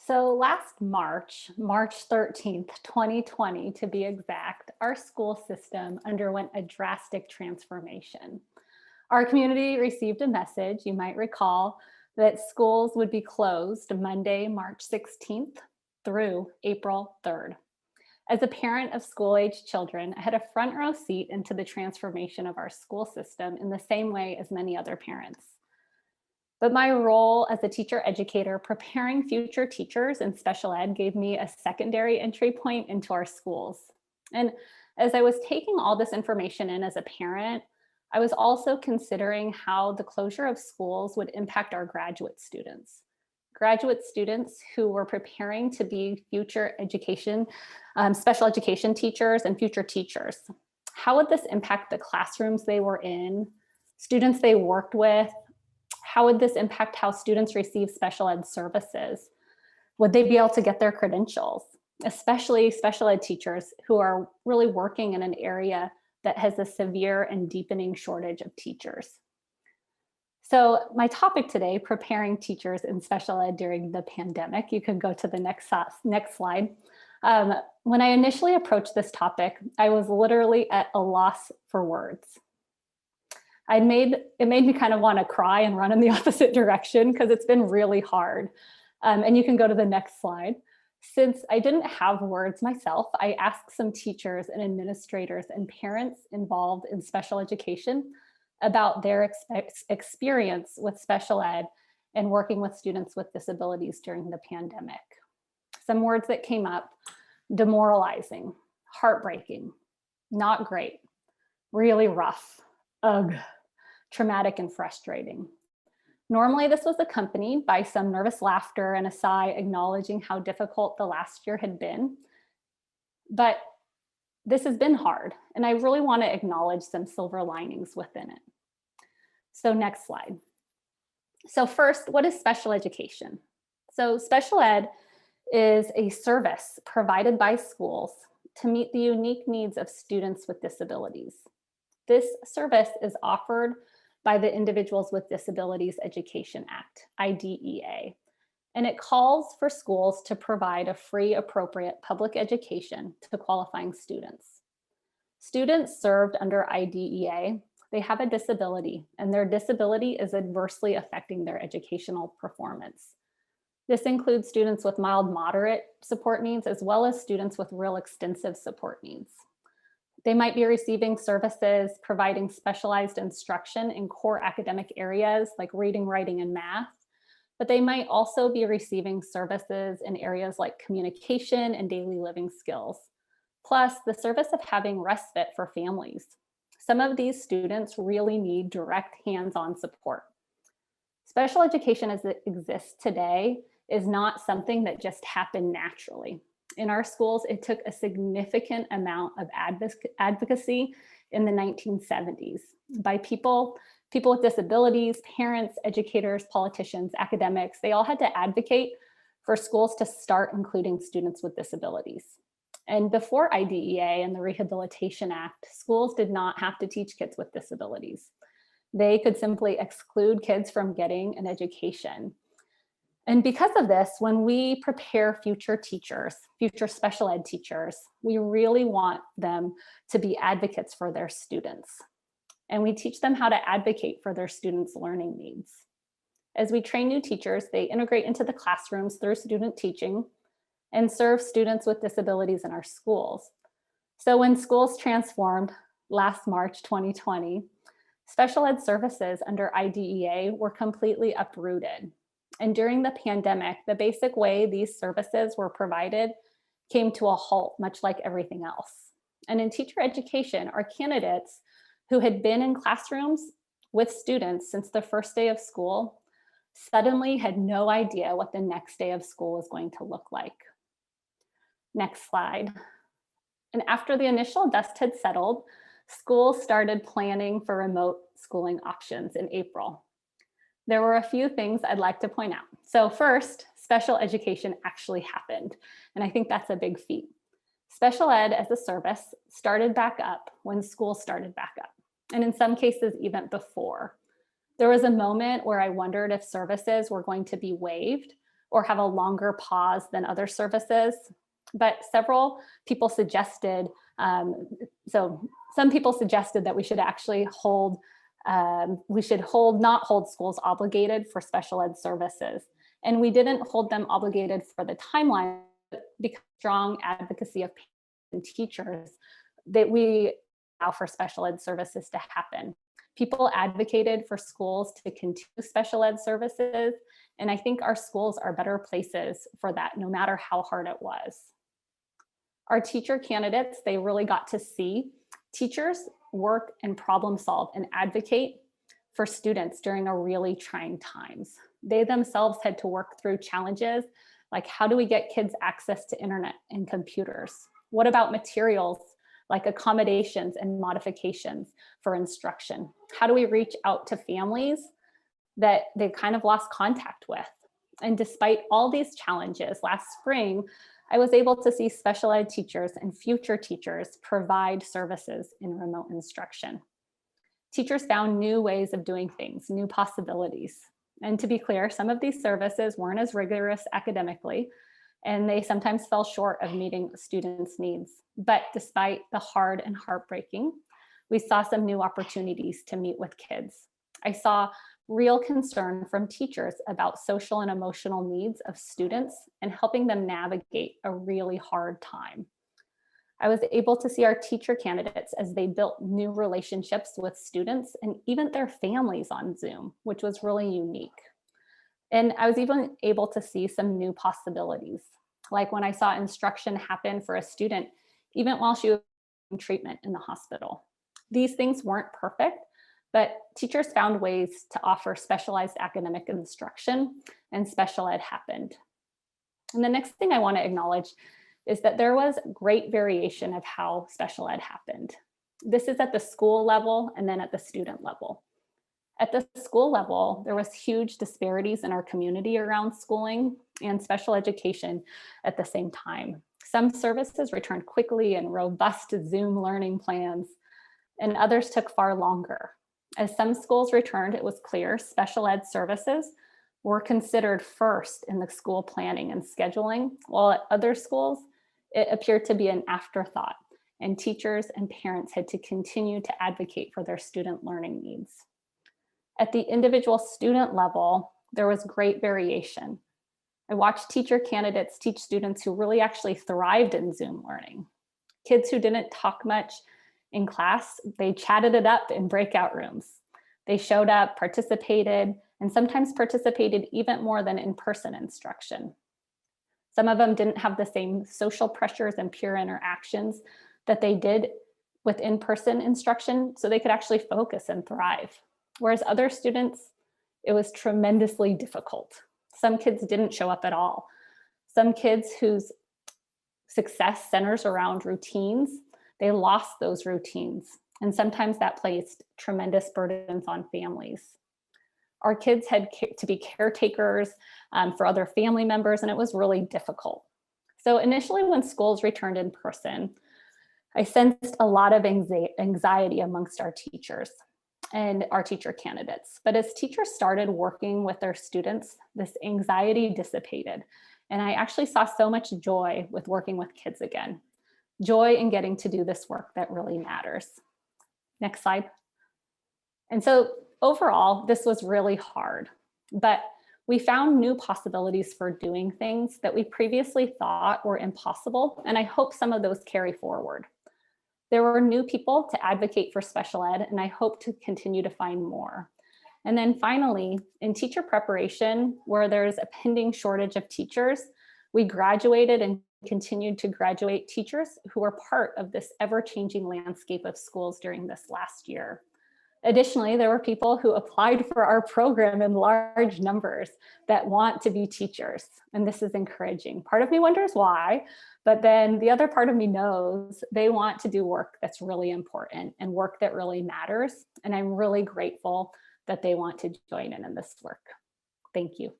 So last March 13th, 2020 to be exact, our school system underwent a drastic transformation. Our community received a message, you might recall, that schools would be closed Monday, March 16th through April 3rd. As a parent of school-aged children, I had a front row seat into the transformation of our school system in the same way as many other parents. But my role as a teacher educator preparing future teachers in special ed gave me a secondary entry point into our schools. And as I was taking all this information in as a parent, I was also considering how the closure of schools would impact our graduate students. Graduate students who were preparing to be future education, special education teachers and future teachers. How would this impact the classrooms they were in, students they worked with? How would this impact how students receive special ed services? Would they be able to get their credentials, especially special ed teachers who are really working in an area that has a severe and deepening shortage of teachers? So my topic today, preparing teachers in special ed during the pandemic, you can go to the next slide. When I initially approached this topic, I was literally at a loss for words. It made me kind of want to cry and run in the opposite direction because it's been really hard. And you can go to the next slide. Since I didn't have words myself, I asked some teachers and administrators and parents involved in special education about their experience with special ed and working with students with disabilities during the pandemic. Some words that came up: demoralizing, heartbreaking, not great, really rough, ugh, traumatic and frustrating. Normally, this was accompanied by some nervous laughter and a sigh acknowledging how difficult the last year had been. But this has been hard, and I really want to acknowledge some silver linings within it. So next slide. So first, what is special education? So special ed is a service provided by schools to meet the unique needs of students with disabilities. This service is offered by the Individuals with Disabilities Education Act, IDEA, and it calls for schools to provide a free, appropriate public education to qualifying students. Students served under IDEA, they have a disability, and their disability is adversely affecting their educational performance. This includes students with mild, moderate support needs, as well as students with real extensive support needs. They might be receiving services providing specialized instruction in core academic areas like reading, writing, and math, but they might also be receiving services in areas like communication and daily living skills, plus the service of having respite for families. Some of these students really need direct hands-on support. Special education as it exists today is not something that just happened naturally. In our schools, it took a significant amount of advocacy in the 1970s by people with disabilities, parents, educators, politicians, academics. They all had to advocate for schools to start including students with disabilities. And before IDEA and the Rehabilitation Act, schools did not have to teach kids with disabilities. They could simply exclude kids from getting an education. And because of this, when we prepare future teachers, future special ed teachers, we really want them to be advocates for their students. And we teach them how to advocate for their students' learning needs. As we train new teachers, they integrate into the classrooms through student teaching and serve students with disabilities in our schools. So when schools transformed last March 2020, special ed services under IDEA were completely uprooted. And during the pandemic, the basic way these services were provided came to a halt, much like everything else. And in teacher education, our candidates who had been in classrooms with students since the first day of school suddenly had no idea what the next day of school was going to look like. Next slide. And after the initial dust had settled, schools started planning for remote schooling options in April. There were a few things I'd like to point out. So first, special education actually happened. And I think that's a big feat. Special ed as a service started back up when school started back up. And in some cases, even before. There was a moment where I wondered if services were going to be waived or have a longer pause than other services. But several people suggested, some people suggested that we should actually not hold schools obligated for special ed services. And we didn't hold them obligated for the timeline because strong advocacy of parents and teachers that we allow for special ed services to happen. People advocated for schools to continue special ed services, and I think our schools are better places for that, no matter how hard it was. Our teacher candidates, they really got to see teachers work and problem solve and advocate for students during a really trying times. They themselves had to work through challenges like, how do we get kids access to internet and computers? What about materials like accommodations and modifications for instruction? How do we reach out to families that they kind of lost contact with? And despite all these challenges, last spring, I was able to see special ed teachers and future teachers provide services in remote instruction. Teachers found new ways of doing things, new possibilities. And to be clear, some of these services weren't as rigorous academically, and they sometimes fell short of meeting students' needs. But despite the hard and heartbreaking, we saw some new opportunities to meet with kids. I saw real concern from teachers about social and emotional needs of students and helping them navigate a really hard time. I was able to see our teacher candidates as they built new relationships with students and even their families on Zoom, which was really unique. And I was even able to see some new possibilities, like when I saw instruction happen for a student, even while she was in treatment in the hospital. These things weren't perfect, but teachers found ways to offer specialized academic instruction, and special ed happened. And the next thing I want to acknowledge is that there was great variation of how special ed happened. This is at the school level and then at the student level. At the school level, there was huge disparities in our community around schooling and special education at the same time. Some services returned quickly and robust Zoom learning plans, and others took far longer. As some schools returned, it was clear special ed services were considered first in the school planning and scheduling, while at other schools, it appeared to be an afterthought, and teachers and parents had to continue to advocate for their student learning needs. At the individual student level, there was great variation. I watched teacher candidates teach students who really actually thrived in Zoom learning. Kids who didn't talk much in class, they chatted it up in breakout rooms. They showed up, participated, and sometimes participated even more than in-person instruction. Some of them didn't have the same social pressures and peer interactions that they did with in-person instruction, so they could actually focus and thrive. Whereas other students, it was tremendously difficult. Some kids didn't show up at all. Some kids whose success centers around routines, they lost those routines. And sometimes that placed tremendous burdens on families. Our kids had to be caretakers for other family members, and it was really difficult. So initially when schools returned in person, I sensed a lot of anxiety amongst our teachers and our teacher candidates. But as teachers started working with their students, this anxiety dissipated. And I actually saw so much joy with working with kids again. Joy in getting to do this work that really matters. Next slide. And so overall, this was really hard, but we found new possibilities for doing things that we previously thought were impossible, and I hope some of those carry forward. There were new people to advocate for special ed, and I hope to continue to find more. And then finally, in teacher preparation, where there's a pending shortage of teachers, we graduated and continued to graduate teachers who were part of this ever-changing landscape of schools during this last year. Additionally, there were people who applied for our program in large numbers that want to be teachers, and this is encouraging. Part of me wonders why, but then the other part of me knows they want to do work that's really important and work that really matters, and I'm really grateful that they want to join in this work. Thank you.